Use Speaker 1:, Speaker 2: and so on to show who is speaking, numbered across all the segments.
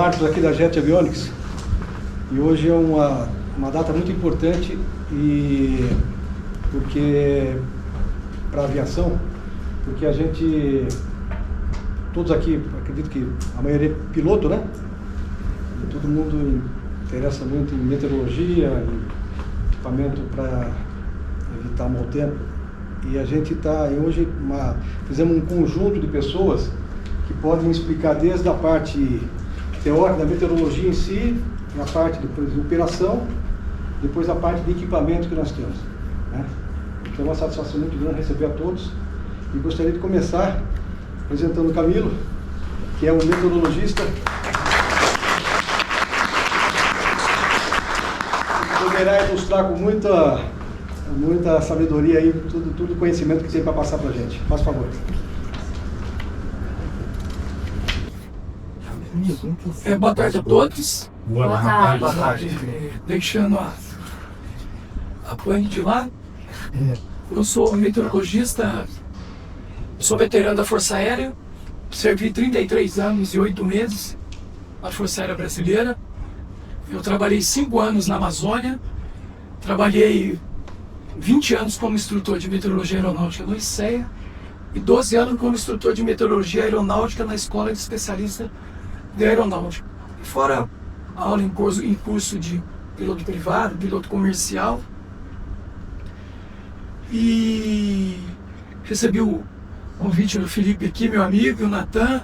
Speaker 1: Marcos aqui da Jet Avionics e hoje é uma data muito importante porque para a aviação, porque a gente, todos aqui, acredito que a maioria é piloto, né? E todo mundo interessa muito em meteorologia, em equipamento para evitar mau tempo. E a gente está, hoje, fizemos um conjunto de pessoas que podem explicar desde a parte teórica da meteorologia em si, na parte depois de operação, depois a parte de equipamento que nós temos, né? Então é uma satisfação muito grande receber a todos e gostaria de começar apresentando o Camilo, que é um meteorologista que poderá ilustrar com muita sabedoria aí, tudo conhecimento que tem para passar para a gente. Faz favor.
Speaker 2: Boa tarde a todos.
Speaker 3: Boa tarde.
Speaker 2: Deixando a pane de lado. Eu sou meteorologista, sou veterano da Força Aérea, servi 33 anos e 8 meses na Força Aérea Brasileira. Eu trabalhei 5 anos na Amazônia, trabalhei 20 anos como instrutor de meteorologia aeronáutica no ICEA e 12 anos como instrutor de meteorologia aeronáutica na Escola de Especialista de Aeronáutica. E fora aula em curso de piloto privado, piloto comercial. E recebi o convite do Felipe aqui, meu amigo, o Natan.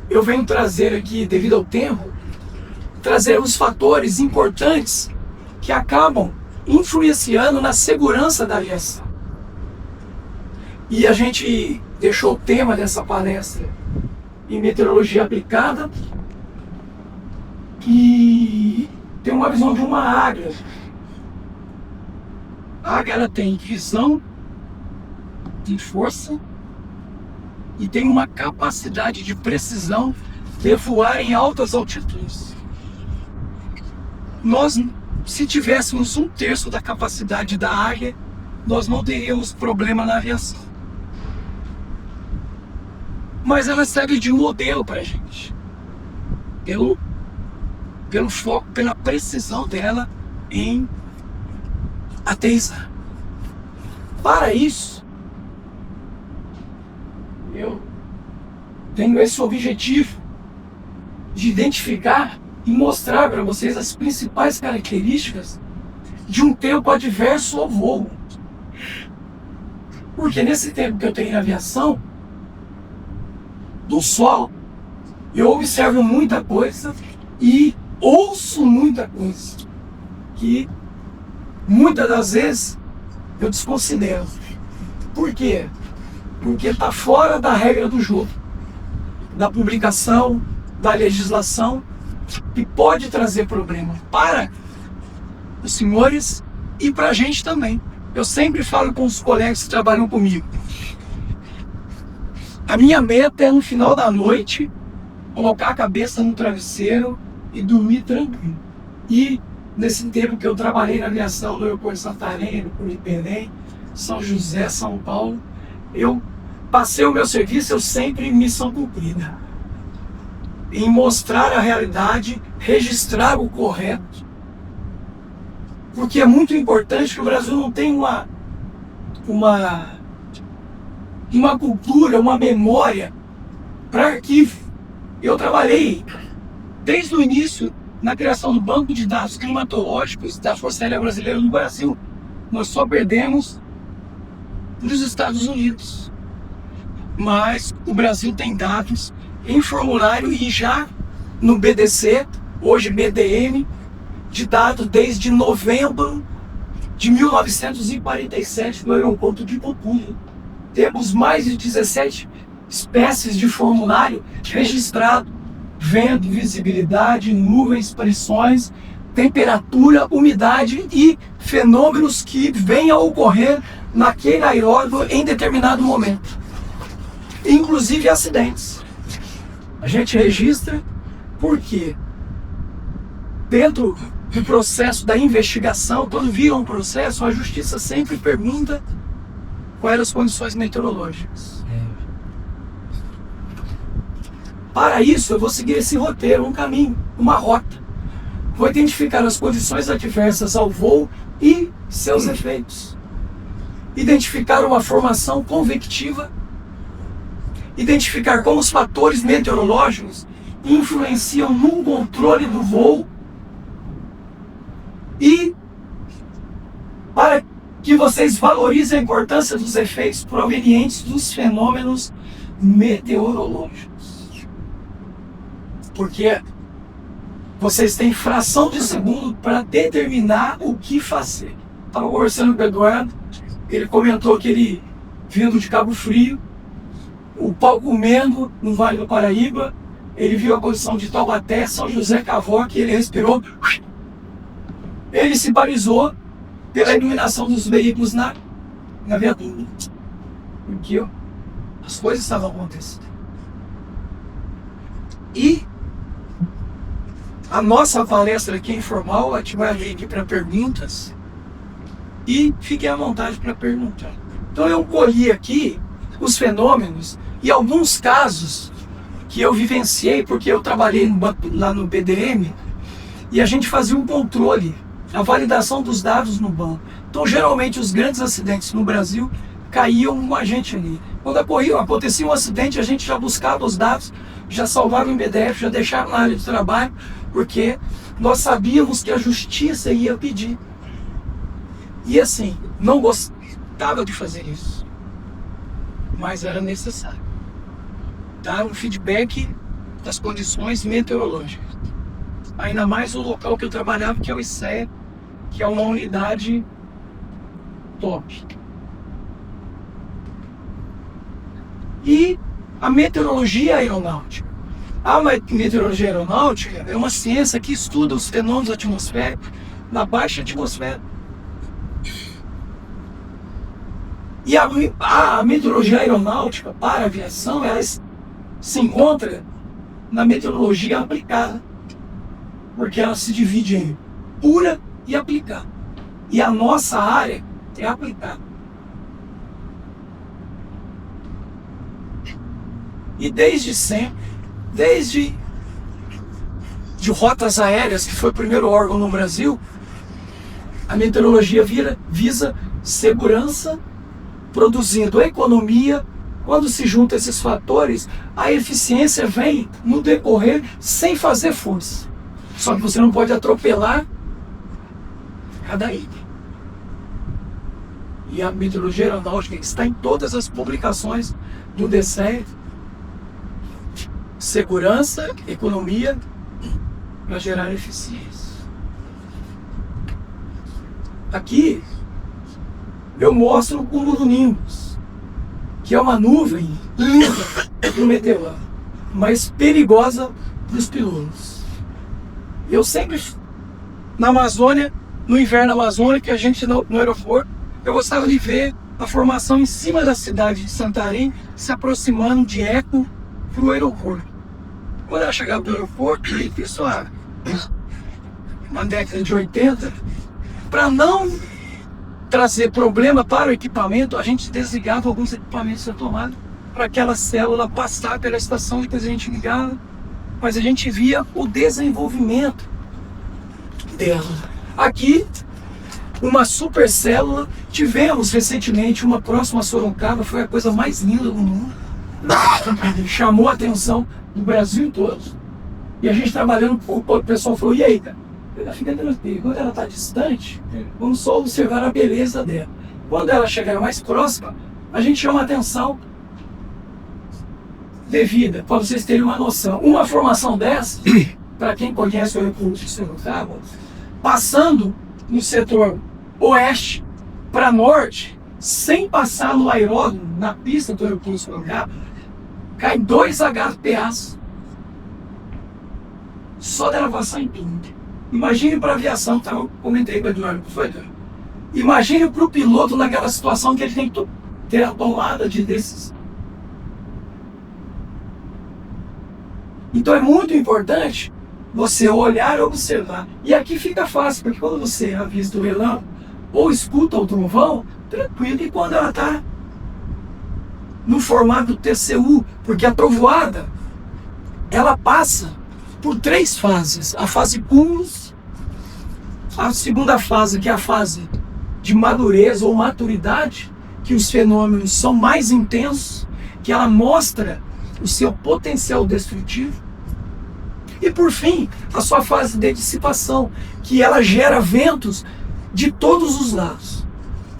Speaker 2: Eu venho trazer aqui, devido ao tempo, trazer os fatores importantes que acabam influenciando na segurança da aviação. E a gente deixou o tema dessa palestra em meteorologia aplicada, que tem uma visão de uma águia. A águia, ela tem visão, tem força e tem uma capacidade de precisão de voar em altas altitudes. Nós, se tivéssemos 1/3 da capacidade da águia, nós não teríamos problema na aviação. Mas ela serve de modelo para a gente, pelo foco, pela precisão dela em aterrissar. Para isso, eu tenho esse objetivo de identificar e mostrar para vocês as principais características de um tempo adverso ao voo. Porque nesse tempo que eu tenho em aviação, do solo, eu observo muita coisa e ouço muita coisa que muitas das vezes eu desconsidero. Por quê? Porque está fora da regra do jogo, da publicação, da legislação, que pode trazer problema para os senhores e para a gente também. Eu sempre falo com os colegas que trabalham comigo. A minha meta é, no final da noite, colocar a cabeça no travesseiro e dormir tranquilo. E nesse tempo que eu trabalhei na aviação do aeroporto de Santarém, no Ipirém, São José, São Paulo, eu passei o meu serviço, eu sempre em missão cumprida. Em mostrar a realidade, registrar o correto. Porque é muito importante que o Brasil não tenha uma cultura, uma memória para arquivo. Eu trabalhei desde o início na criação do banco de dados climatológicos da Força Aérea Brasileira no Brasil. Nós só perdemos para os Estados Unidos. Mas o Brasil tem dados em formulário e já no BDC, hoje BDM, de dados desde novembro de 1947 no aeroporto de Populo. Temos mais de 17 espécies de formulário registrado: vento, visibilidade, nuvens, pressões, temperatura, umidade e fenômenos que venham a ocorrer naquele aeródromo em determinado momento. Inclusive acidentes. A gente registra porque dentro do processo da investigação, quando vira um processo, a justiça sempre pergunta quais eram as condições meteorológicas. Para isso, eu vou seguir esse roteiro, um caminho, uma rota. Vou identificar as condições adversas ao voo e seus efeitos. Identificar uma formação convectiva. Identificar como os fatores meteorológicos influenciam no controle do voo. E para que vocês valorizem a importância dos efeitos provenientes dos fenômenos meteorológicos. Porque vocês têm fração de segundo para determinar o que fazer. Estava conversando com o Eduardo, ele comentou que ele, vindo de Cabo Frio, o pau comendo no Vale do Paraíba, ele viu a posição de Taubaté, São José Cavoque, ele respirou, ele se balizou pela iluminação dos veículos na viaduta. Porque ó, as coisas estavam acontecendo. E a nossa palestra aqui é informal, a gente vai abrir aqui para perguntas e fiquem à vontade para perguntar. Então eu colhi aqui os fenômenos e alguns casos que eu vivenciei, porque eu trabalhei lá no BDM e a gente fazia um controle, a validação dos dados no banco. Então geralmente os grandes acidentes no Brasil caíam com a gente ali. Quando acontecia um acidente, a gente já buscava os dados, já salvava em PDF, já deixava na área de trabalho, porque nós sabíamos que a justiça ia pedir. E assim, não gostava de fazer isso, mas era necessário dar um feedback das condições meteorológicas. Ainda mais o local que eu trabalhava, que é o ICE, que é uma unidade top. E a meteorologia aeronáutica. A meteorologia aeronáutica é uma ciência que estuda os fenômenos atmosféricos na baixa atmosfera. E a meteorologia aeronáutica para a aviação, ela se encontra na meteorologia aplicada. Porque ela se divide em pura e aplicada. E a nossa área é aplicada. E desde sempre, desde de rotas aéreas, que foi o primeiro órgão no Brasil, a meteorologia visa segurança, produzindo economia. Quando se juntam esses fatores, a eficiência vem no decorrer sem fazer força. Só que você não pode atropelar cada item. E a meteorologia aeronáutica está em todas as publicações do DCE. Segurança, economia, para gerar eficiência. Aqui eu mostro o cumulonimbus, que é uma nuvem linda do meteoro, mas perigosa para os pilotos. Eu sempre, na Amazônia, no inverno amazônico, a gente no aeroporto, eu gostava de ver a formação em cima da cidade de Santarém se aproximando de Eco para o aeroporto. Quando ela chegava no aeroporto, isso na década de 80, para não trazer problema para o equipamento, a gente desligava alguns equipamentos da tomada para aquela célula passar pela estação, depois a gente ligava, mas a gente via o desenvolvimento dela. Aqui, uma super célula, tivemos recentemente uma próxima a Sorocaba, foi a coisa mais linda do mundo, chamou a atenção do Brasil todo. E a gente trabalhando, o pessoal falou, e aí, cara? Fica tranquilo, quando ela está distante, vamos só observar a beleza dela. Quando ela chegar mais próxima, a gente chama a atenção devida, para vocês terem uma noção. Uma formação dessa, para quem conhece o aeroporto de Sorocaba, passando no setor oeste para norte, sem passar no aeródromo, na pista do aeroporto de Sorocaba, cai 2 HPAs só dela passar em tudo. Imagine para a aviação, tá? Eu comentei com o Eduardo, imagine para o piloto naquela situação que ele tem que ter a tomada de decisão. Então é muito importante você olhar e observar. E aqui fica fácil, porque quando você avista o relâmpago ou escuta o trovão, tranquilo, e quando ela está no formato TCU, porque a trovoada ela passa por 3 fases. A fase cúmulos, a segunda fase, que é a fase de madurez ou maturidade, que os fenômenos são mais intensos, que ela mostra o seu potencial destrutivo. E por fim, a sua fase de dissipação, que ela gera ventos de todos os lados.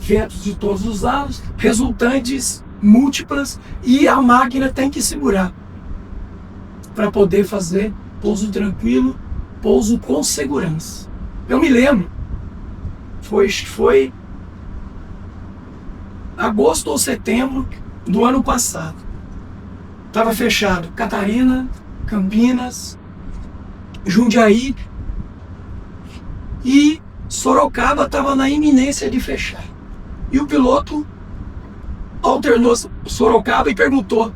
Speaker 2: Ventos de todos os lados, resultantes múltiplas, e a máquina tem que segurar para poder fazer pouso tranquilo, pouso com segurança. Eu me lembro, foi agosto ou setembro do ano passado. Estava fechado Catarina, Campinas, Jundiaí e Sorocaba estava na iminência de fechar. E o piloto alternou Sorocaba e perguntou: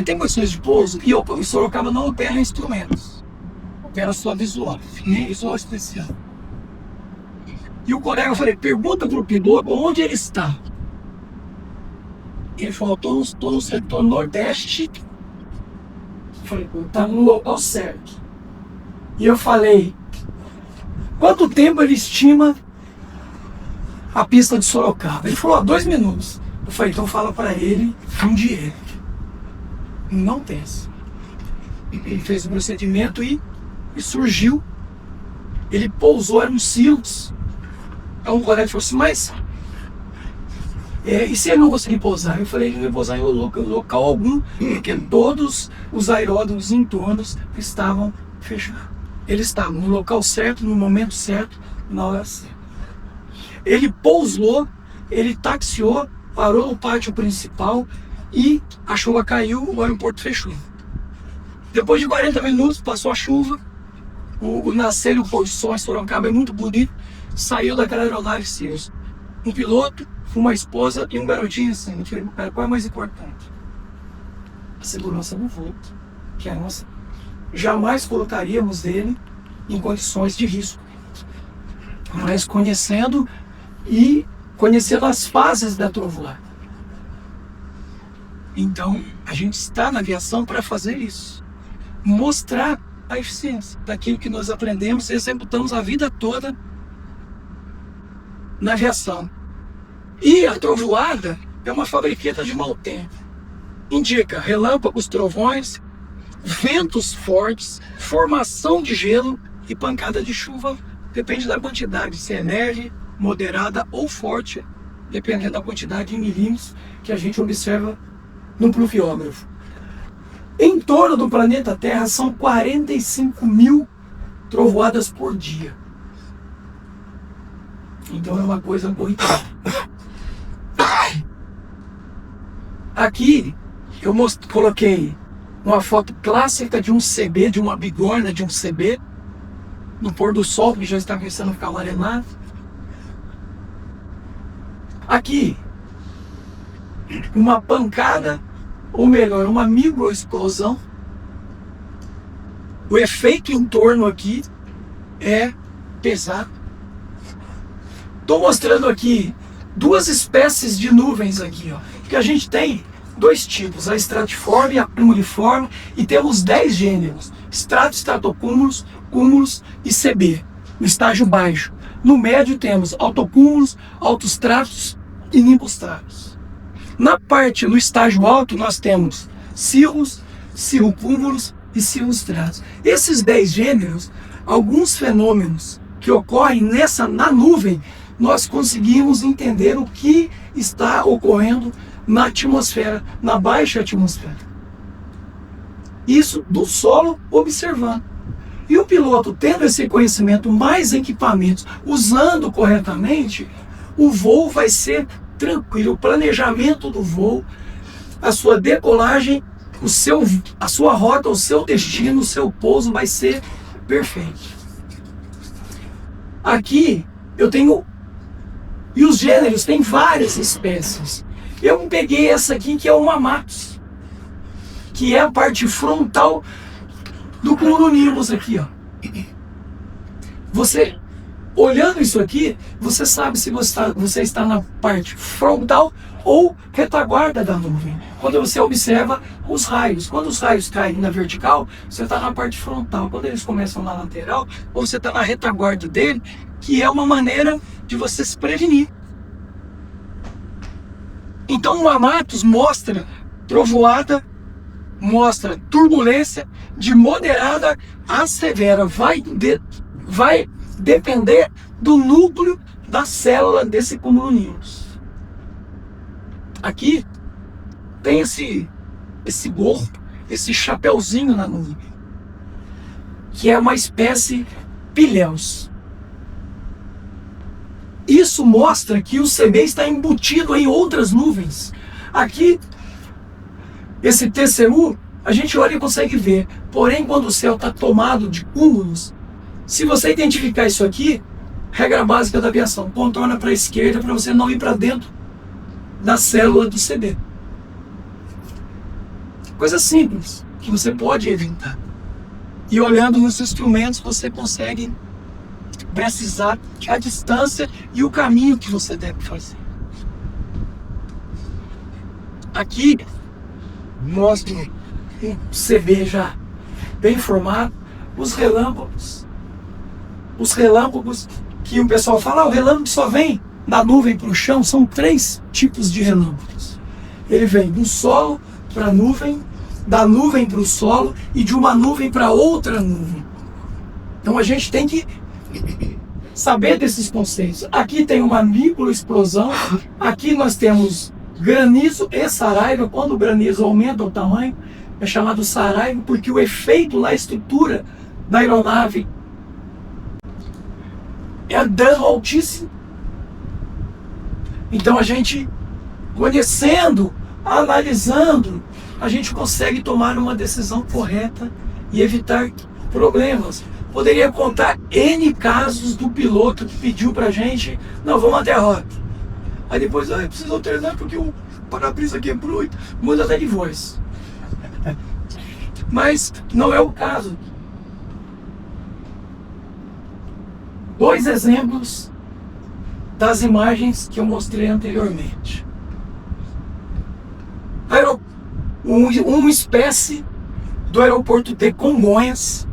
Speaker 2: tem condições de pouso? E Sorocaba não opera instrumentos, opera só visual, nem visual especial. E o colega, eu falei: pergunta para o piloto onde ele está. Ele falou: estou no setor nordeste. Eu falei: está no local certo. E eu falei: quanto tempo ele estima a pista de Sorocaba? Ele falou: 2 minutos. Eu falei: então fala para ele fundir ele. Não pensa. Ele fez o procedimento e surgiu. Ele pousou, eram silos. Aí um colega falou assim: mas e se ele não conseguir pousar? Eu falei: ele não vai pousar em local algum, porque todos os aeródromos em torno estavam fechados. Ele estava no local certo, no momento certo, na hora certa. Ele pousou, ele taxiou, parou no pátio principal e a chuva caiu, o aeroporto fechou. Depois de 40 minutos, passou a chuva, o nascer e o pôr do sol em Sorocaba é muito bonito. Saiu daquela aeronave Sirius um piloto, uma esposa e um garotinho assim. Eu falei: qual é mais importante? A segurança do voo, que é a nossa. Jamais colocaríamos ele em condições de risco. Mas conhecendo as fases da trovoada. Então, a gente está na aviação para fazer isso. Mostrar a eficiência daquilo que nós aprendemos e executamos a vida toda na aviação. E a trovoada é uma fabriqueta de mau tempo. Indica relâmpagos, trovões, ventos fortes, formação de gelo e pancada de chuva. Depende da quantidade, se é leve, moderada ou forte, dependendo da quantidade de milímetros que a gente observa no pluviógrafo. Em torno do planeta Terra são 45 mil trovoadas por dia. Então é uma coisa corriqueira. Aqui eu coloquei uma foto clássica de um CB, de uma bigorna de um CB, no pôr do sol, que já está começando a ficar amarelado. Aqui, uma pancada, ou melhor, uma microexplosão. O efeito em torno aqui é pesado. Estou mostrando aqui 2 espécies de nuvens aqui, ó, que a gente tem 2 tipos, a estratiforme e a cumuliforme, e temos 10 gêneros: estrato, estratocúmulos, cúmulos e CB, no estágio baixo. No médio temos altocúmulos, altostratos e nimbostratos. No estágio alto nós temos cirros, cirrocúmulos e cirrostratos. Esses 10 gêneros, alguns fenômenos que ocorrem na nuvem, nós conseguimos entender o que está ocorrendo na atmosfera, na baixa atmosfera. Isso do solo observando. E o piloto, tendo esse conhecimento, mais equipamentos, usando corretamente, o voo vai ser tranquilo. O planejamento do voo, a sua decolagem, a sua rota, o seu destino, o seu pouso vai ser perfeito. Aqui eu tenho, e os gêneros tem várias espécies. Eu peguei essa aqui, que é uma Matus, que é a parte frontal do cumulonimbus aqui, ó. olhando isso aqui, você sabe se você está na parte frontal ou retaguarda da nuvem. Quando você observa os raios. Quando os raios caem na vertical, você está na parte frontal. Quando eles começam na lateral, você está na retaguarda dele, que é uma maneira de você se prevenir. Então o Amatus mostra trovoada, mostra turbulência de moderada a severa. Vai depender do núcleo da célula desse cumulonimbus. Aqui tem esse gorro, esse chapeuzinho na nuvem, que é uma espécie pilhéus. Isso mostra que o CB está embutido em outras nuvens. Aqui, esse TCU, a gente olha e consegue ver. Porém, quando o céu está tomado de cúmulos, se você identificar isso aqui, regra básica da aviação, contorna para a esquerda para você não ir para dentro da célula do CB. Coisa simples, que você pode evitar. E olhando nos instrumentos, você consegue precisar a distância e o caminho que você deve fazer. Aqui mostra um CB já bem formado, os relâmpagos. Os relâmpagos que o pessoal fala, o relâmpago só vem da nuvem para o chão. São 3 tipos de relâmpagos. Ele vem do solo para a nuvem, da nuvem para o solo e de uma nuvem para outra nuvem. Então a gente tem que saber desses conceitos. Aqui tem uma microexplosão, aqui nós temos granizo e saraiva. Quando o granizo aumenta o tamanho, é chamado saraiva, porque o efeito na estrutura da aeronave é dano altíssimo. Então a gente, conhecendo, analisando, a gente consegue tomar uma decisão correta e evitar problemas. Poderia contar N casos do piloto que pediu pra gente, não, vamos até a rota. Aí depois, eu preciso alternar porque o para-brisa quebrou, muda até de voz. Mas não é o caso. 2 exemplos das imagens que eu mostrei anteriormente. Uma espécie do aeroporto de Congonhas,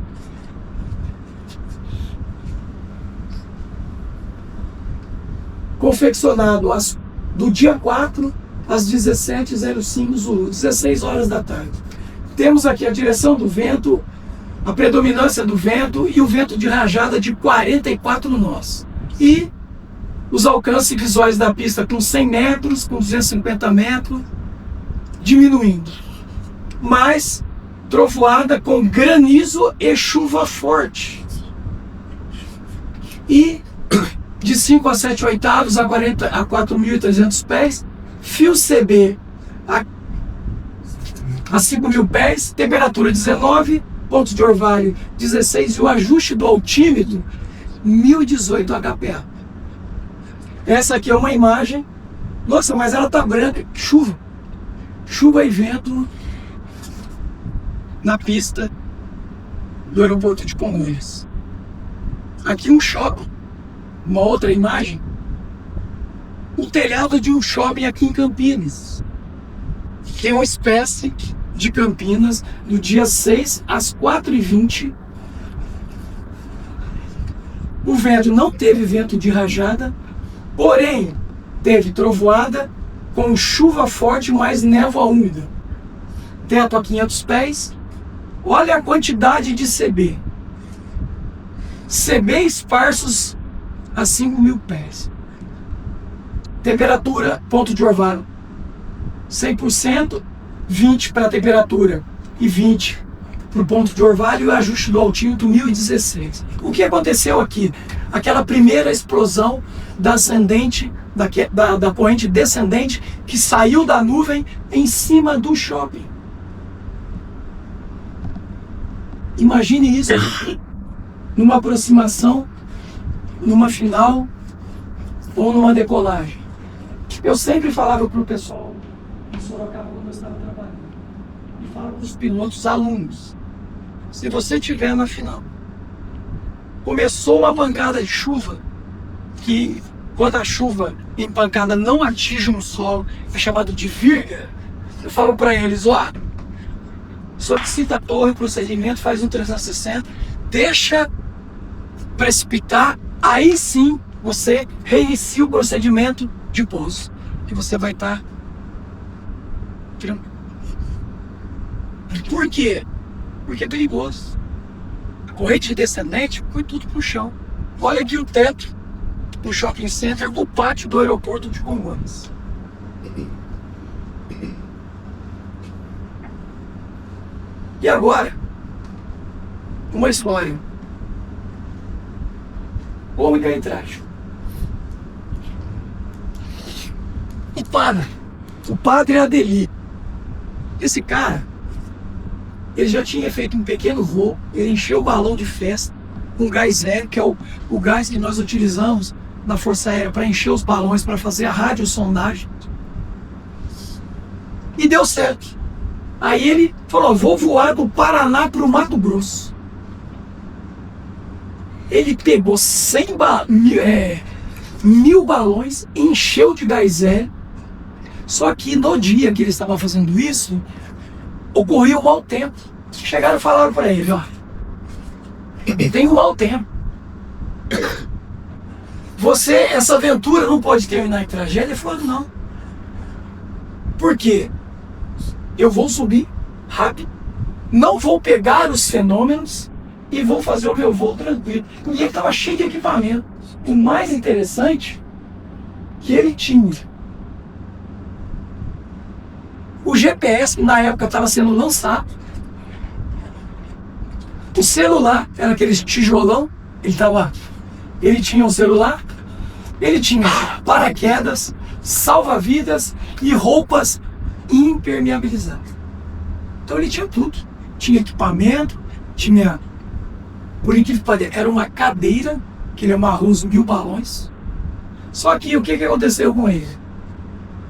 Speaker 2: confeccionado do dia 4 às 17h05 Zulu, 16 horas da tarde. Temos aqui a direção do vento, a predominância do vento e o vento de rajada de 44 nós. E os alcances visuais da pista com 100 metros, com 250 metros, diminuindo. Mas trovoada com granizo e chuva forte. E de 5 a 7 oitavos a 4.300 pés, fio CB a 5.000 pés, temperatura 19, pontos de orvalho 16 e o ajuste do altímetro 1018 HPA. Essa aqui é uma imagem, nossa, mas ela tá branca, chuva e vento na pista do aeroporto de Congonhas. Aqui um shopping, uma outra imagem, o telhado de um shopping aqui em Campinas, que é uma espécie de Campinas, no dia 6 às 4h20. O vento não teve vento de rajada, porém teve trovoada com chuva forte mais névoa úmida. Teto a 500 pés. Olha a quantidade de CB. CB esparsos a 5.000 pés. Temperatura, ponto de orvalho 100%, 20 para a temperatura e 20 para o ponto de orvalho e o ajuste do altímetro 1016. O que aconteceu aqui? Aquela primeira explosão da ascendente, da corrente descendente que saiu da nuvem em cima do shopping. Imagine isso numa aproximação, numa final ou numa decolagem. Eu sempre falava para o pessoal em Sorocaba quando eu estava trabalhando, e falo para os pilotos alunos: se você estiver na final, começou uma pancada de chuva, que quando a chuva empancada não atinge um solo, é chamado de virga. Eu falo para eles, ó, solicita a torre, procedimento, faz um 360, deixa precipitar, aí sim você reinicia o procedimento de pouso. E você vai estar tranquilo. Por quê? Porque é perigoso. A corrente descendente foi tudo pro chão. Olha aqui o teto do shopping center do pátio do aeroporto de Congonhas. E agora, uma história. Homem cai trágico. O padre Adeli. Esse cara, ele já tinha feito um pequeno voo, ele encheu o balão de festa com gás hélio, que é o gás que nós utilizamos na Força Aérea para encher os balões, para fazer a radiosondagem. E deu certo. Aí ele falou, vou voar do Paraná para o Mato Grosso. Ele pegou 1000 balões, encheu de gás hélio. Só que no dia que ele estava fazendo isso, ocorreu um mau tempo. Chegaram e falaram para ele, ó, tem um mau tempo. Essa aventura não pode terminar em tragédia. Ele falou, não. Por quê? Eu vou subir rápido, não vou pegar os fenômenos e vou fazer o meu voo tranquilo. E ele estava cheio de equipamento. O mais interessante que ele tinha, o GPS na época estava sendo lançado, o celular era aqueles tijolão, ele tinha um celular, ele tinha paraquedas, salva-vidas e roupas impermeabilizadas. Então ele tinha tudo. Tinha equipamento, tinha, por incrível que pareça, era uma cadeira que ele amarrou os 1000 balões. Só que o que aconteceu com ele?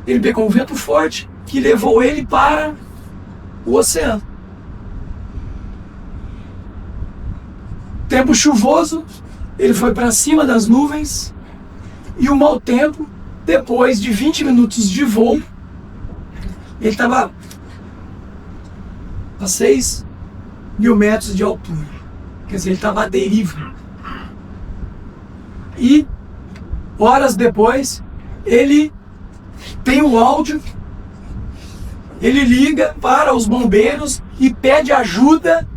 Speaker 2: Ele pegou um vento forte que levou ele para o oceano. Tempo chuvoso, ele foi para cima das nuvens, e o mau tempo, depois de 20 minutos de voo, ele estava a 6.000 metros de altura. Quer dizer, ele estava à deriva. E horas depois, ele tem um áudio, ele liga para os bombeiros e pede ajuda.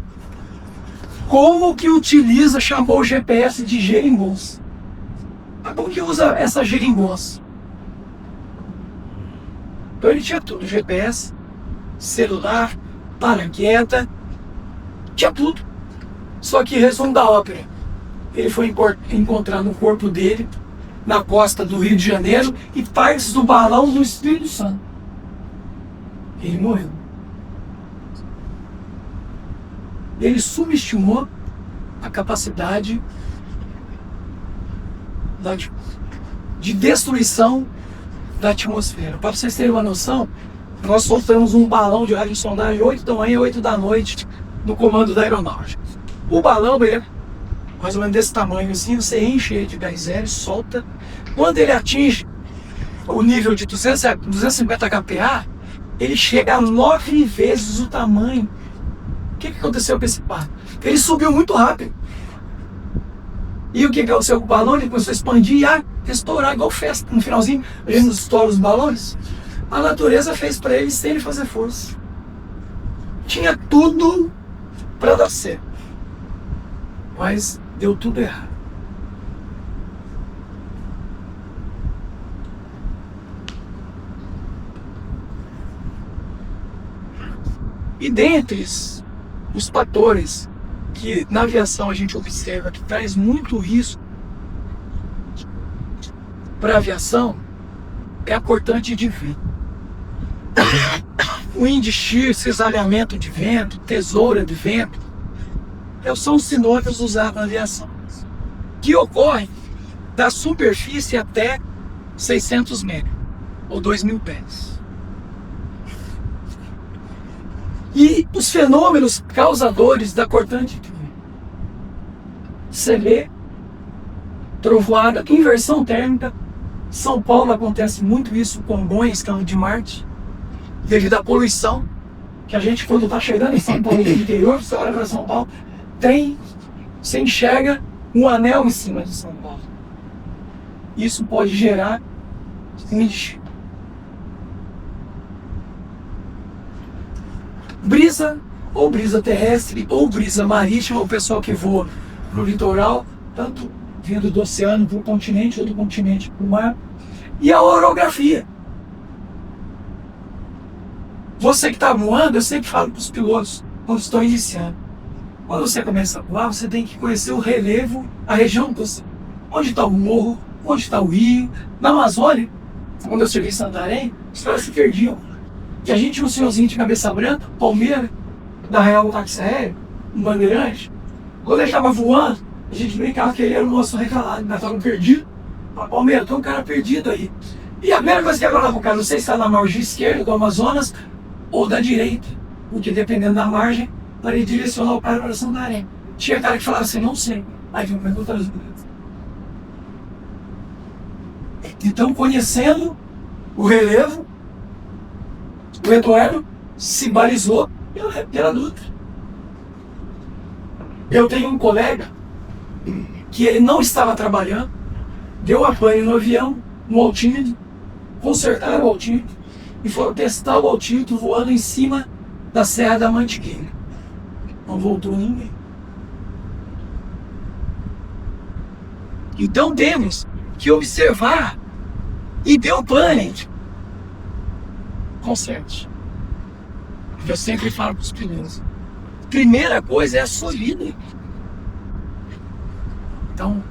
Speaker 2: Como que utiliza, chamou o GPS de gerimbons. Mas como que usa essa gerimbons? Então ele tinha tudo, GPS, celular, paraquedas, tinha tudo. Só que, resumo da ópera, ele foi encontrado no corpo dele, na costa do Rio de Janeiro, e partes do balão no Espírito Santo. Ele morreu. Ele subestimou a capacidade de destruição da atmosfera. Para vocês terem uma noção, nós soltamos um balão de radiosondagem 8 da manhã, 8 da noite, no comando da aeronáutica. O balão, ele é mais ou menos desse tamanho assim, você enche ele de gás hélio, solta. Quando ele atinge o nível de 250 kPa, ele chega a 9 vezes o tamanho. O que aconteceu com esse par? Ele subiu muito rápido. E o que aconteceu com o balão? Ele começou a expandir e a estourar, igual festa. No finalzinho, a gente estoura os balões. A natureza fez para ele sem ele fazer força. Tinha tudo para dar certo. Mas deu tudo errado. E dentre os fatores que na aviação a gente observa que traz muito risco para a aviação é a cortante de vento. Wind shear, cisalhamento de vento, tesoura de vento, são os sinônimos usados na aviação, que ocorrem da superfície até 600 metros, ou 2.000 pés. E os fenômenos causadores da cortante de vento. Você vê trovoada, inversão térmica. São Paulo acontece muito isso com Boeing, escala de Marte, devido à poluição, que a gente, quando está chegando em São Paulo, no interior, você olha para São Paulo, você enxerga um anel em cima de São Paulo. Isso pode gerar brisa, ou brisa terrestre, ou brisa marítima, o pessoal que voa no litoral, tanto vindo do oceano para o continente, ou do continente para o mar, e a orografia. Você que está voando, eu sempre falo para os pilotos, quando estão iniciando, quando você começa a voar, você tem que conhecer o relevo, a região que você, onde está o morro, onde está o rio. Na Amazônia, quando eu cheguei em Santarém, os caras se perdiam. E a gente tinha um senhorzinho de cabeça branca, Palmeira, da Real Táxi Aéreo, um bandeirante. Quando ele estava voando, a gente brincava que ele era o moço recalado, nós estávamos perdidos. Palmeira, tem um cara perdido aí. E a primeira coisa que agora o cara, não sei se está na margem esquerda do Amazonas ou da direita, porque dependendo da margem, para ele direcionar o cara para Santarém. Tinha cara que falava assim, não sei. Aí vinha perguntar as coisas. Então, conhecendo o relevo, o Eduardo se balizou pela Dutra. Eu tenho um colega que ele não estava trabalhando, deu a pane no avião, no altímetro, consertaram o altímetro e foram testar o altímetro voando em cima da Serra da Mantiqueira. Não voltou ninguém. Então temos que observar e deu pane. Conserte. Eu sempre falo para os pilotos. Primeira coisa é a sua vida. Então,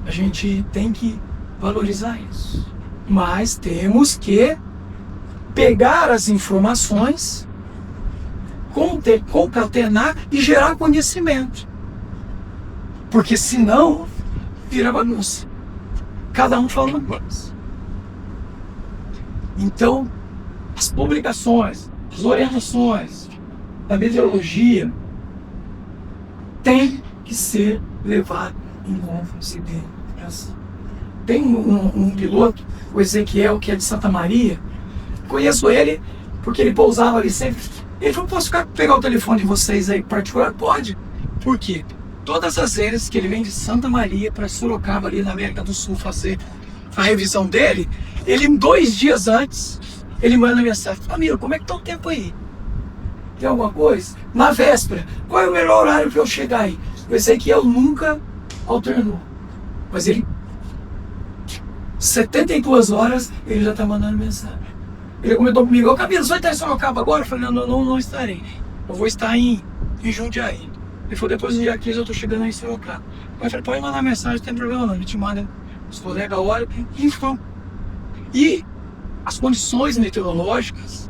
Speaker 2: a gente tem que valorizar isso. Mas temos que pegar as informações, concatenar e gerar conhecimento. Porque senão, vira bagunça. Cada um fala uma coisa. Então, as publicações, as orientações da meteorologia têm que ser levadas em consideração. Tem um piloto, o Ezequiel, que é de Santa Maria. Conheço ele porque ele pousava ali sempre. Ele falou, posso pegar o telefone de vocês aí particular? Pode. Por quê? Todas as vezes que ele vem de Santa Maria para Sorocaba, ali na América do Sul, fazer a revisão dele, ele 2 dias antes, ele manda mensagem, amigo, como é que tá o tempo aí? Tem alguma coisa? Na véspera, qual é o melhor horário para eu chegar aí? Eu sei que eu nunca alternou. Mas ele, 72 horas, ele já tá mandando mensagem. Ele comentou comigo, ô Camilo, você vai estar em Sorocaba agora? Eu falei, não estarei. Eu vou estar em Jundiaí. Ele falou, depois do dia 15 eu tô chegando aí em Sorocaba. Eu falei, pode mandar mensagem, não tem problema não. Ele te manda, os colegas olham e vão. E as condições meteorológicas,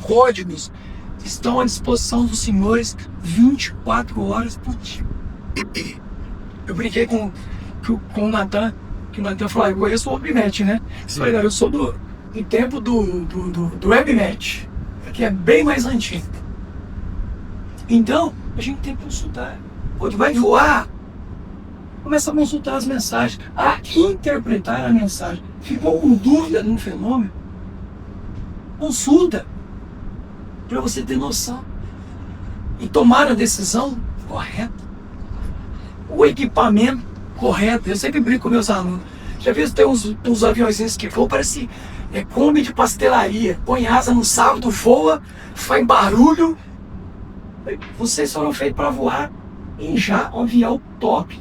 Speaker 2: códigos, estão à disposição dos senhores 24 horas por dia. Eu brinquei com o Natan, que o Natan falou, eu conheço o Webnet, né? Eu sou do tempo do Webnet, que é bem mais antigo. Então, a gente tem que consultar. Quando vai voar, começa a consultar as mensagens, a interpretar a mensagem. Ficou com dúvida num fenômeno? Consulta, para você ter noção e tomar a decisão correta. O equipamento correto. Eu sempre brinco com meus alunos. Já viu, tem uns aviõezinhos que voam, parece Kombi de pastelaria. Põe asa no sábado, voa, faz barulho. Vocês foram feitos para voar em já um avião top.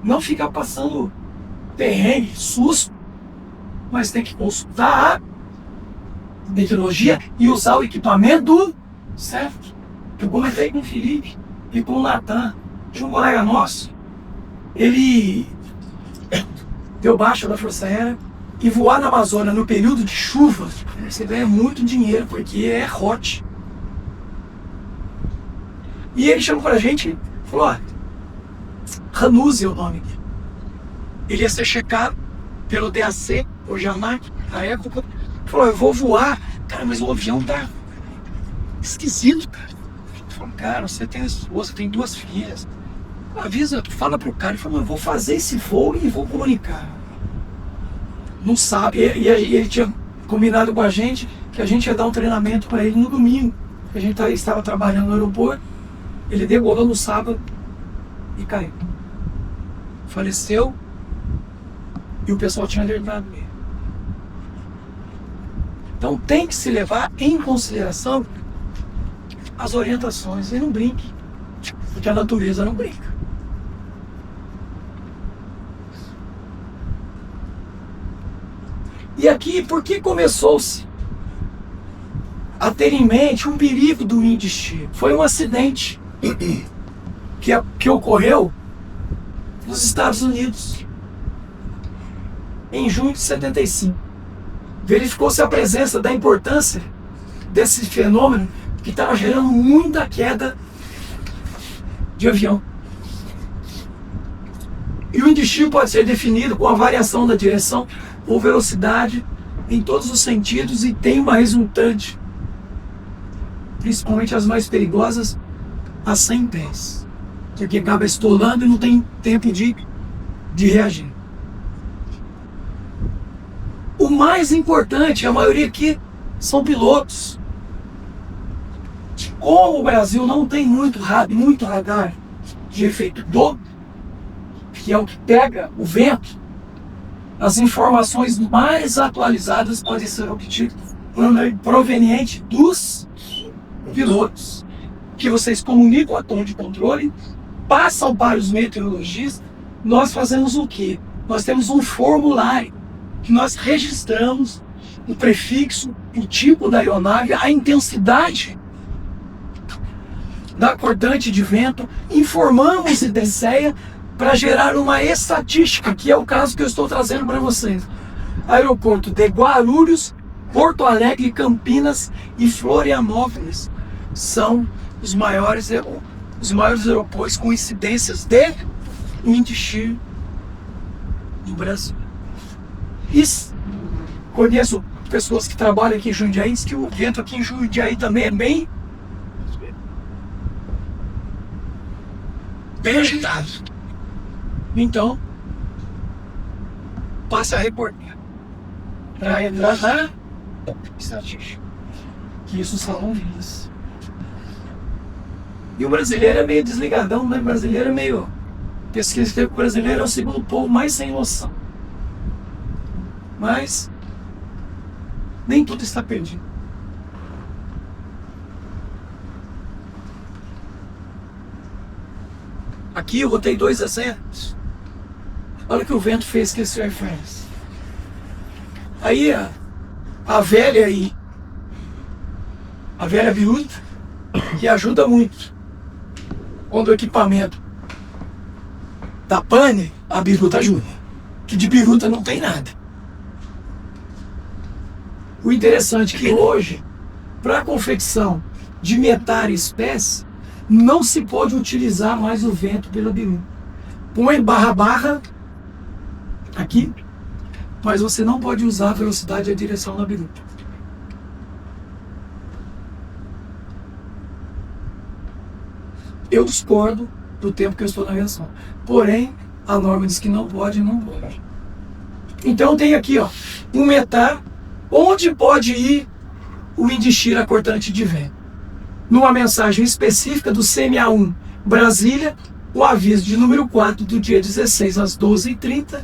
Speaker 2: Não ficar passando perrengue, susto, mas tem que consultar a meteorologia e usar o equipamento certo. Eu comentei com o Felipe e com o Natan, de um colega nosso. Ele deu baixa da Força Aérea e voar na Amazônia no período de chuva, você ganha muito dinheiro, porque é hot. E ele chamou pra gente e falou, ó, Ranuzzi é o nome dele. Ele ia ser checado pelo DAC, o Janac, na época. Falou, eu vou voar. Cara, mas o avião tá esquisito, cara. Ele falou, cara, você tem esposa, tem 2 filhas. avisa, fala pro cara, fala, eu vou fazer esse voo e vou comunicar. Não sabe, e ele tinha combinado com a gente que a gente ia dar um treinamento para ele no domingo. A gente estava trabalhando no aeroporto, ele decolou no sábado e caiu. Faleceu e o pessoal tinha alertado ele. Então tem que se levar em consideração as orientações e não brinque, porque a natureza não brinca. E aqui, por que começou-se a ter em mente um perigo do INDSTIR? Foi um acidente que ocorreu nos Estados Unidos em junho de 75. Verificou-se a presença da importância desse fenômeno que estava gerando muita queda de avião. E o INDSTIR pode ser definido com a variação da direção ou velocidade em todos os sentidos e tem uma resultante, principalmente as mais perigosas, a 100 pés, porque acaba estolando e não tem tempo de reagir. O mais importante, a maioria aqui são pilotos. Como o Brasil não tem muito radar de efeito Doppler, que é o que pega o vento, as informações mais atualizadas podem ser obtidas proveniente dos pilotos, que vocês comunicam a torre de controle, passam para os meteorologistas. Nós fazemos o quê? Nós temos um formulário que nós registramos o prefixo, o tipo da aeronave, a intensidade da acordante de vento, informamos o DSEA para gerar uma estatística, que é o caso que eu estou trazendo para vocês. Aeroporto de Guarulhos, Porto Alegre, Campinas e Florianópolis são os maiores aeroportos com incidências de INDSTIR no Brasil. E conheço pessoas que trabalham aqui em Jundiaí, diz que o vento aqui em Jundiaí também é bem agitado. Então, passa a reportar para entrar na estatística, que isso salvam vidas. E o brasileiro é meio desligadão, né? O brasileiro é meio... Pesquisa que o brasileiro é o segundo povo mais sem noção. Mas nem tudo está perdido. Aqui eu botei 2 exemplos. Olha o que o vento fez que esse senhor faz. Aí a velha biruta, que ajuda muito. Quando o equipamento da pane, a biruta ajuda. Que de biruta não tem nada. O interessante é que hoje, para a confecção de metar espécie, não se pode utilizar mais o vento pela biruta. Põe barra aqui, mas você não pode usar a velocidade e a direção da biruta. Eu discordo do tempo que eu estou na aviação. Porém, a norma diz que não pode. Então tem aqui, ó, um metar, onde pode ir o INDSTIR acordante de vento. Numa mensagem específica do CMA1 Brasília, o aviso de número 4 do dia 16 às 12h30,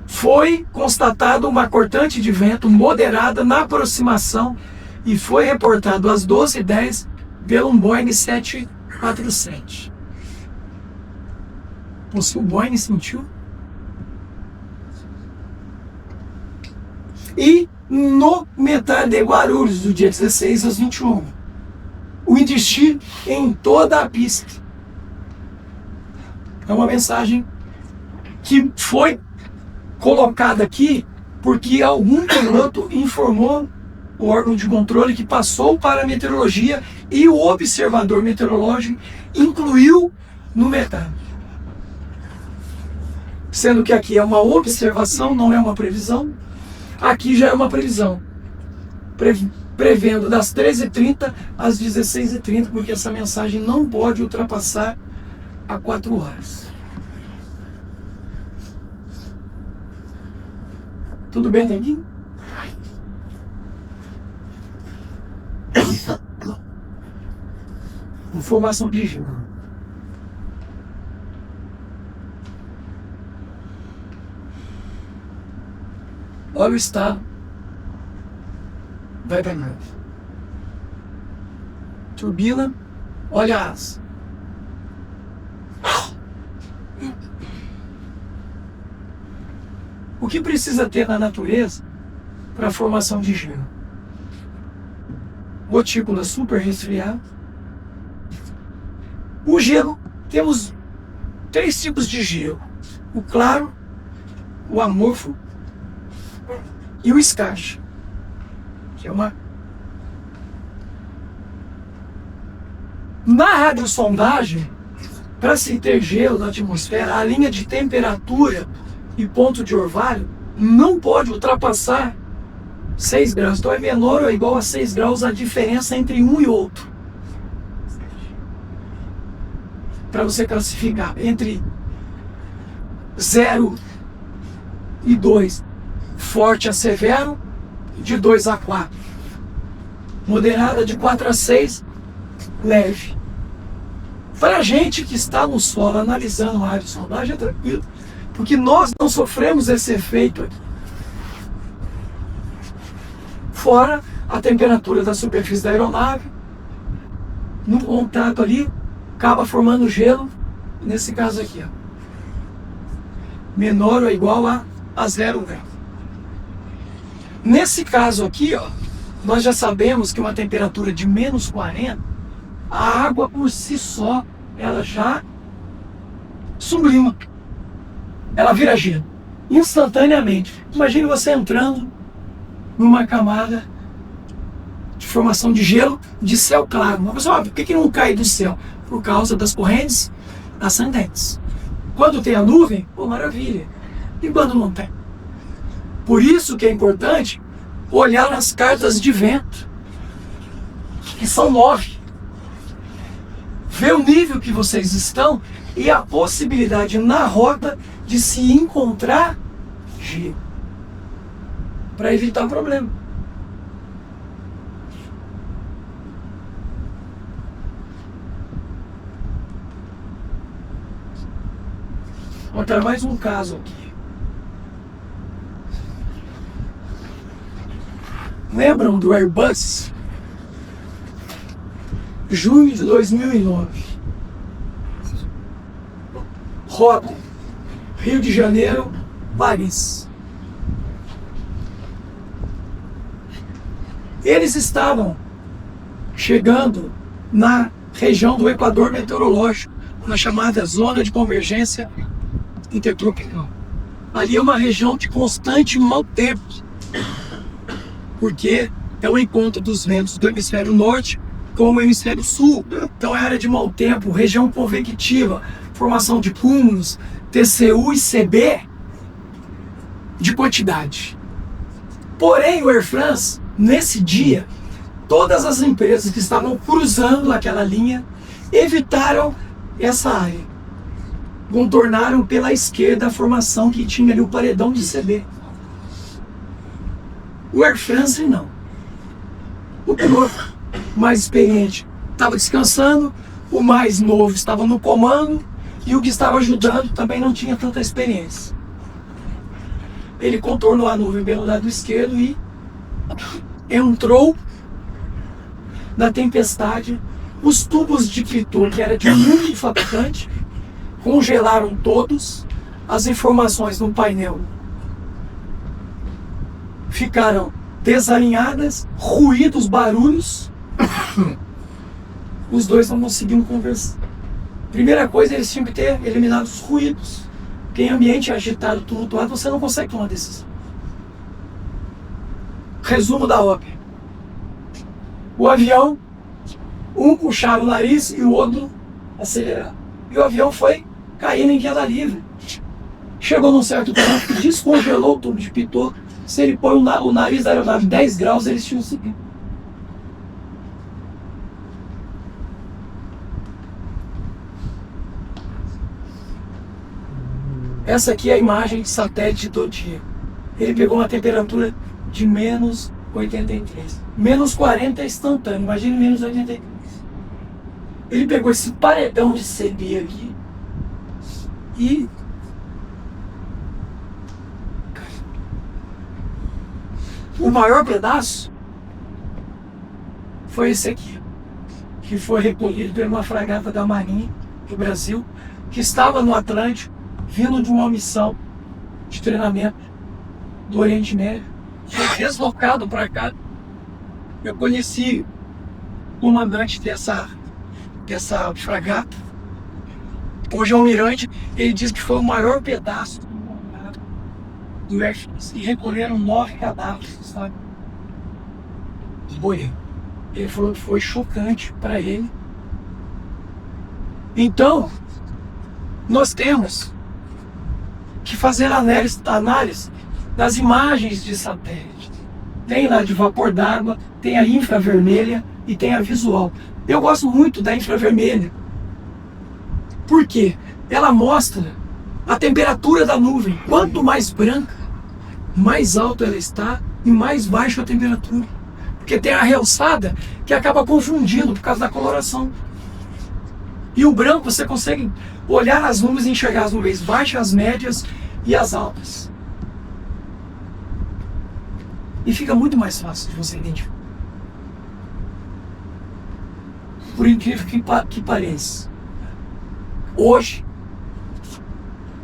Speaker 2: foi constatado uma cortante de vento moderada na aproximação e foi reportado às 12h10 pelo Boeing 747. Se o Boeing sentiu. E no metar de Guarulhos, do dia 16 às 21, o INDSTIR em toda a pista. É uma mensagem que foi colocada aqui porque algum piloto informou o órgão de controle que passou para a meteorologia e o observador meteorológico incluiu no metar. Sendo que aqui é uma observação, não é uma previsão. Aqui já é uma previsão. Prevendo das 13h30 às 16h30, porque essa mensagem não pode ultrapassar a 4 horas. Tudo bem, Neguinho? Informação de gelo. Olha o estado. Vai para neve. Turbina, olha a asa. O que precisa ter na natureza para a formação de gelo? Gotícula super resfriada. O gelo, temos 3 tipos de gelo: o claro, o amorfo e o escarcha, que é uma... Na radiosondagem, para se ter gelo na atmosfera, a linha de temperatura e ponto de orvalho não pode ultrapassar 6 graus. Então é menor ou igual a 6 graus a diferença entre um e outro. Para você classificar entre 0 e 2, forte a severo, de 2 a 4. Moderada de 4 a 6, leve. Para a gente que está no solo analisando a radiosondagem é tranquilo, porque nós não sofremos esse efeito aqui. Fora a temperatura da superfície da aeronave, no contato ali, acaba formando gelo, nesse caso aqui, ó, menor ou igual a 0 grau. Nesse caso aqui, ó, nós já sabemos que uma temperatura de menos 40, a água por si só, ela já sublima. Ela vira gelo, instantaneamente. Imagine você entrando numa camada de formação de gelo de céu claro. Mas, por que não cai do céu? Por causa das correntes ascendentes. Quando tem a nuvem, pô, maravilha. E quando não tem? Por isso que é importante olhar nas cartas de vento, que são 9. Ver o nível que vocês estão e a possibilidade na rota de se encontrar gelo, para evitar problema. Vou contar mais um caso aqui. Lembram do Airbus? Junho de 2009. Rota Rio de Janeiro, Paris. Eles estavam chegando na região do Equador meteorológico, na chamada zona de convergência intertropical. Ali é uma região de constante mau tempo, porque é o encontro dos ventos do hemisfério norte com o hemisfério sul. Então é área de mau tempo, região convectiva, formação de cúmulos, TCU e CB de quantidade. Porém, o Air France, nesse dia, todas as empresas que estavam cruzando aquela linha evitaram essa área. Contornaram pela esquerda a formação que tinha ali o paredão de CB. O Air France não. O piloto mais experiente estava descansando, o mais novo estava no comando e o que estava ajudando também não tinha tanta experiência. Ele contornou a nuvem pelo lado esquerdo e entrou na tempestade. Os tubos de Pitot, que era de um único fabricante, congelaram todos. As informações no painel ficaram desalinhadas, ruídos, barulhos. Os dois não conseguiam conversar. Primeira coisa, eles tinham que ter eliminado os ruídos. Porque em ambiente agitado, tumultuado, você não consegue tomar decisão. Resumo da ópera. O avião, um puxava o nariz e o outro acelerava. E o avião foi caindo em queda livre. Chegou num certo ponto que descongelou o tubo de Pitot. Se ele põe o nariz da aeronave 10 graus, eles tinham seguido. Essa aqui é a imagem de satélite do dia. Ele pegou uma temperatura de menos 83. Menos 40 é instantâneo, imagine menos 83. Ele pegou esse paredão de CB aqui e o maior pedaço foi esse aqui, que foi recolhido por uma fragata da Marinha do Brasil, que estava no Atlântico, vindo de uma missão de treinamento do Oriente Médio, foi deslocado para cá. Eu conheci o comandante dessa fragata, hoje é um almirante. Ele disse que foi o maior pedaço do Airfield, e recolheram 9 cadáveres, sabe? Ele falou que foi chocante para ele. Então, nós temos que fazer análise das imagens de satélite. Tem lá de vapor d'água, tem a infravermelha e tem a visual. Eu gosto muito da infravermelha. Por quê? Ela mostra a temperatura da nuvem. Quanto mais branca, mais alta ela está e mais baixa a temperatura. Porque tem a realçada que acaba confundindo por causa da coloração. E o branco você consegue olhar as nuvens e enxergar as nuvens baixas, as médias e as altas. E fica muito mais fácil de você identificar. Por incrível que pareça, hoje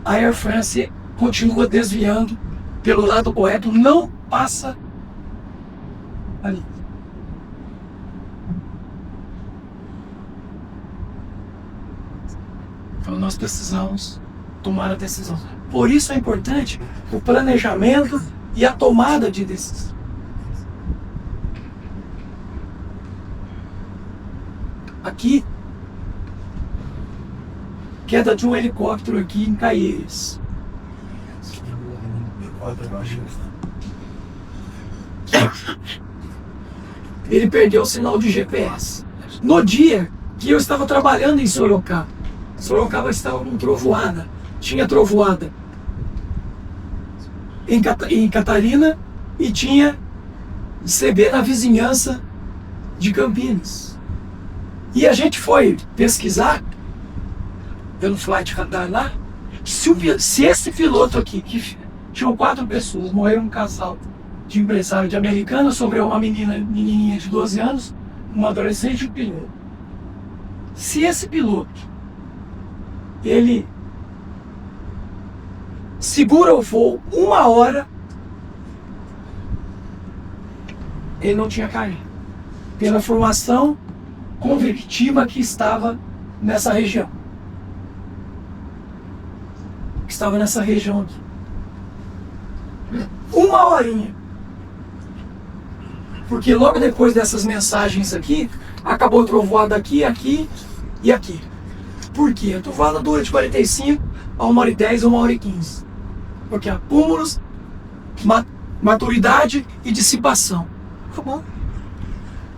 Speaker 2: a Air France continua desviando pelo lado correto, não passa ali. Então nós precisamos tomar a decisão. Por isso é importante o planejamento e a tomada de decisão. Aqui, queda de um helicóptero aqui em Caieiras. Ele perdeu o sinal de GPS. No dia que eu estava trabalhando em Sorocaba, Sorocaba estava com trovoada. Tinha trovoada em Catarina e tinha CB na vizinhança de Campinas. E a gente foi pesquisar pelo Flight Radar lá, se esse piloto aqui, que tinham 4 pessoas, morreu um casal de empresário de Americana, sobrou uma menininha de 12 anos, uma adolescente e um piloto. Se esse piloto, ele segura o voo 1 hora, ele não tinha caído, pela formação convectiva que estava nessa região. Estava nessa região aqui. 1 horinha. Porque logo depois dessas mensagens aqui, acabou a trovoada aqui, aqui e aqui. Por quê? A trovoada dura de 45 a 1h10 ou 1h15. Porque há cúmulos, maturidade e dissipação. Tá bom?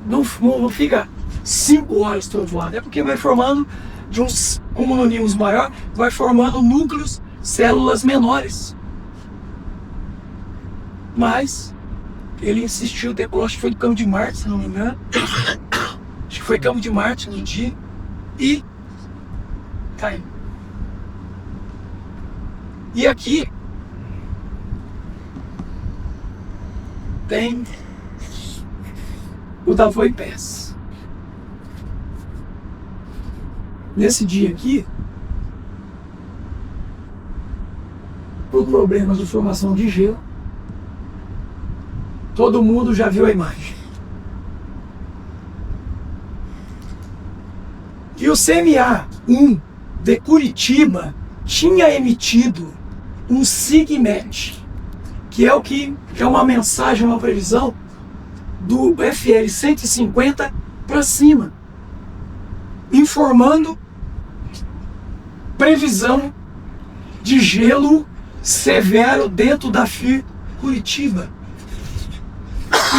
Speaker 2: Não fica 5 horas trovoada. É porque vai formando de uns cumulonímos maior, vai formando núcleos, células menores. Mas ele insistiu, depois, acho que foi do Campo de Marte, se não me engano. Acho que foi Campo de Marte no dia. E caiu. E aqui tem o Davos Pass. Nesse dia aqui, por problemas de formação de gelo, todo mundo já viu a imagem. E o CMA-1 de Curitiba tinha emitido um SIGMET, que é o que é uma mensagem, uma previsão do FL 150 para cima, informando previsão de gelo severo dentro da FIR Curitiba.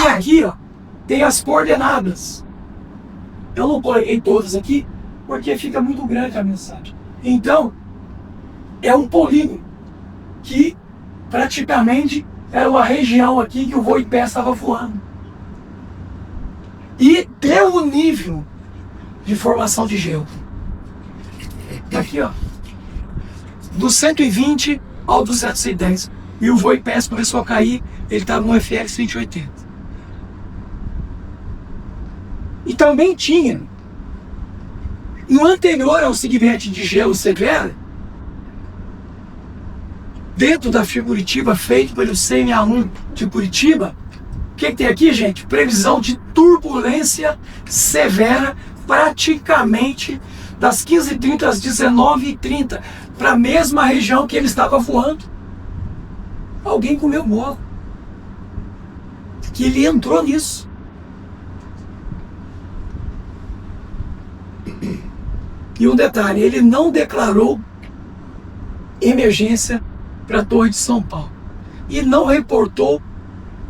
Speaker 2: E aqui, ó, tem as coordenadas. Eu não coloquei todas aqui, porque fica muito grande a mensagem. Então, é um polígono. aqui, praticamente, era uma região aqui que o voo em pé estava voando. E deu o nível de formação de gelo. Aqui, ó. Do 120 ao 210. E o voo em pé começou a cair, ele estava no FL 180. E também tinha, no anterior ao segmento de gelo severo, dentro da FIA Curitiba, feito pelo CMA1 de Curitiba, o que tem aqui, gente? Previsão de turbulência severa, praticamente das 15h30 às 19h30, para a mesma região que ele estava voando. Alguém comeu bola. Que ele entrou nisso. E um detalhe, ele não declarou emergência para a Torre de São Paulo. E não reportou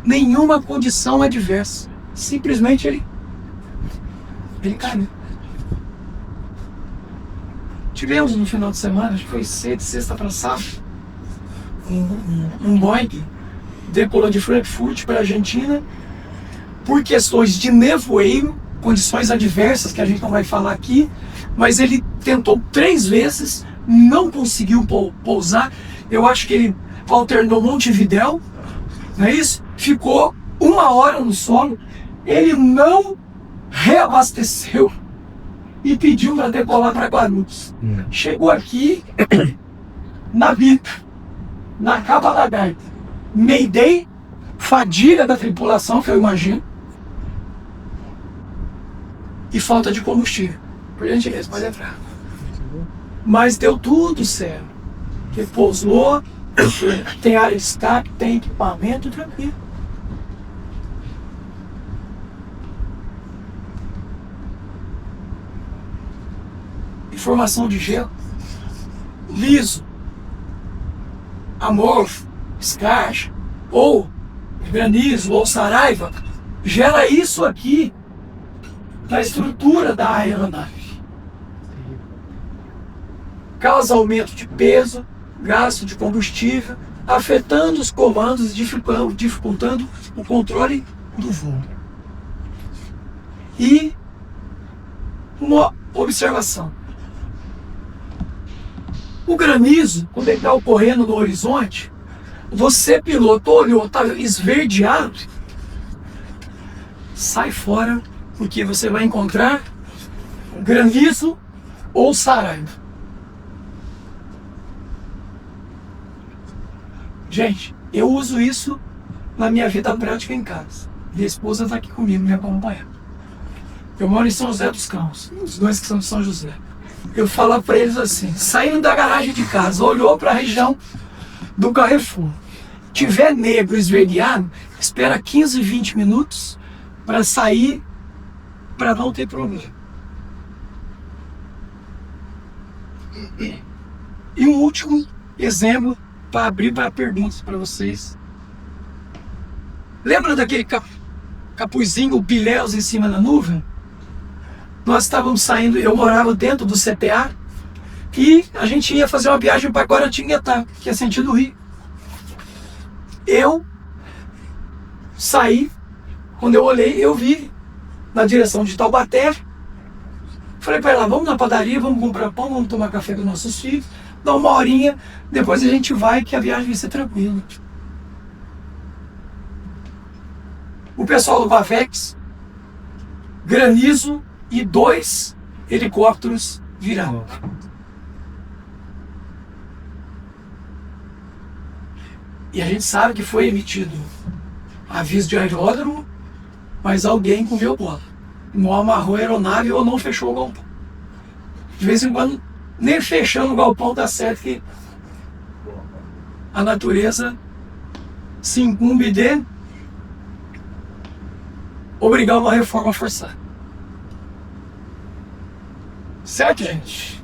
Speaker 2: nenhuma condição adversa. Simplesmente ele caiu. Tivemos no final de semana, acho que foi sexta para sábado, um Boeing decolou de Frankfurt para a Argentina por questões de nevoeiro, condições adversas que a gente não vai falar aqui, mas ele tentou 3 vezes, não conseguiu pousar. Eu acho que ele alternou Montevidéu, não é isso? Ficou 1 hora no solo, ele não reabasteceu e pediu para decolar para Guarulhos. Chegou aqui na vida, na capa da gaita. Mayday, fadiga da tripulação, que eu imagino, e falta de combustível. Por gentileza, pode entrar. Mas deu tudo certo. Porque pousou, tem área de escape, tem equipamento, tranquilo. Formação de gelo, liso, amorfo, escarcha, ou granizo, ou saraiva, gera isso aqui na estrutura da aeronave. Causa aumento de peso, gasto de combustível, afetando os comandos, dificultando o controle do voo. E uma observação. O granizo, quando ele está ocorrendo no horizonte, você, piloto, olhou, está esverdeado, sai fora, porque você vai encontrar granizo ou saraiva. Gente, eu uso isso na minha vida prática em casa. Minha esposa está aqui comigo, me acompanhando. Eu moro em São José dos Campos, os dois que são de São José. Eu falo para eles assim, saindo da garagem de casa, olhou para a região do Carrefour, tiver negro esverdeado, espera 15, 20 minutos para sair, para não ter problema. E um último exemplo para abrir para perguntas para vocês. Lembra daquele capuzinho, o Piléus em cima da nuvem? Nós estávamos saindo, eu morava dentro do CTA e a gente ia fazer uma viagem para Guaratinguetá, que é sentido Rio. Eu saí, quando eu olhei, eu vi na direção de Taubaté. Falei para ela, vamos na padaria, vamos comprar pão, vamos tomar café com nossos filhos, dá 1 horinha, depois a gente vai, que a viagem vai ser tranquila. O pessoal do Bavex, granizo e 2 helicópteros viraram. E a gente sabe que foi emitido aviso de aeródromo, mas alguém comeu bola. Não amarrou a aeronave ou não fechou o galpão. De vez em quando, nem fechando o galpão tá certo que a natureza se incumbe de obrigar uma reforma forçada. Certo, gente?